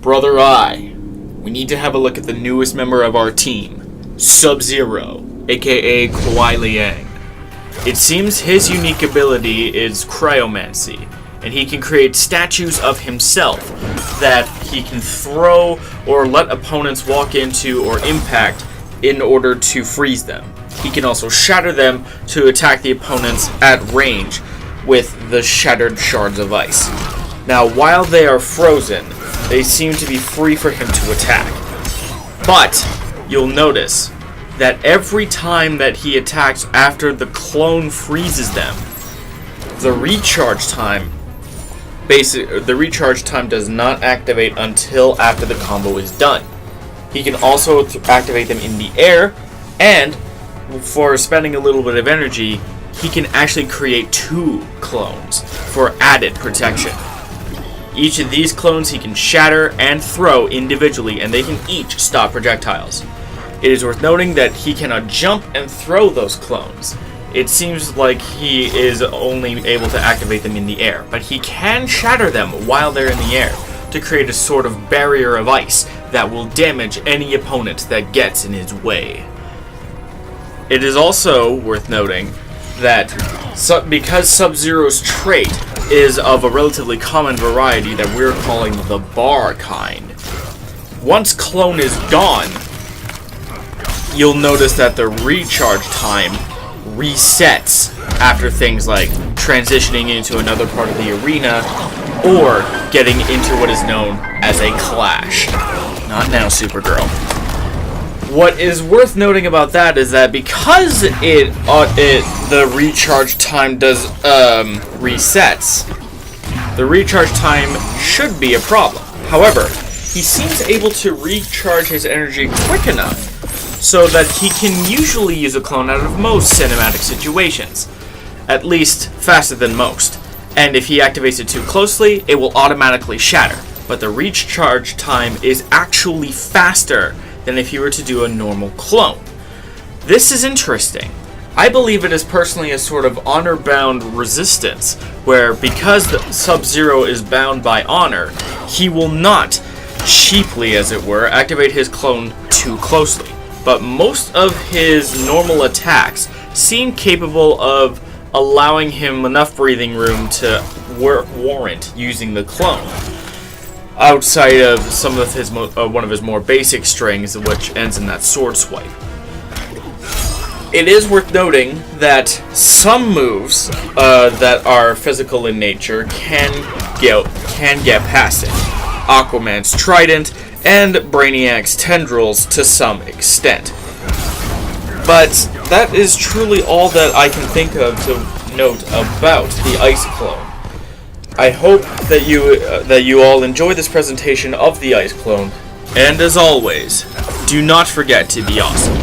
Brother Eye, we need to have a look at the newest member of our team, Sub-Zero, aka Kuai Liang. It seems his unique ability is cryomancy, and he can create statues of himself that he can throw or let opponents walk into or impact in order to freeze them. He can also shatter them to attack the opponents at range with the shattered shards of ice. Now, while they are frozen, they seem to be free for him to attack. But you'll notice that every time that he attacks after the clone freezes them, the recharge time does not activate until after the combo is done. He can also activate them in the air, and for spending a little bit of energy, he can actually create 2 clones for added protection. Each of these clones he can shatter and throw individually, and they can each stop projectiles. It is worth noting that he cannot jump and throw those clones. It seems like he is only able to activate them in the air, but he can shatter them while they're in the air to create a sort of barrier of ice that will damage any opponent that gets in his way. It is also worth noting that because Sub-Zero's trait is of a relatively common variety that we're calling the bar kind, once clone is gone, you'll notice that the recharge time resets after things like transitioning into another part of the arena or getting into what is known as a clash. Not now, Supergirl. What is worth noting about that is that because the recharge time does resets, the recharge time should be a problem. However, he seems able to recharge his energy quick enough so that he can usually use a clone out of most cinematic situations, at least faster than most. And if he activates it too closely, it will automatically shatter. But the recharge time is actually faster than if you were to do a normal clone. This is interesting. I believe it is personally a sort of honor-bound resistance, where because the Sub-Zero is bound by honor, he will not, cheaply as it were, activate his clone too closely. But most of his normal attacks seem capable of allowing him enough breathing room to warrant using the clone, outside of some of his one of his more basic strings, which ends in that sword swipe. It is worth noting that some moves that are physical in nature can get past it. Aquaman's trident and Brainiac's tendrils to some extent. But that is truly all that I can think of to note about the Ice Clone. I hope that you all enjoy this presentation of the Ice Clone, and as always, do not forget to be awesome.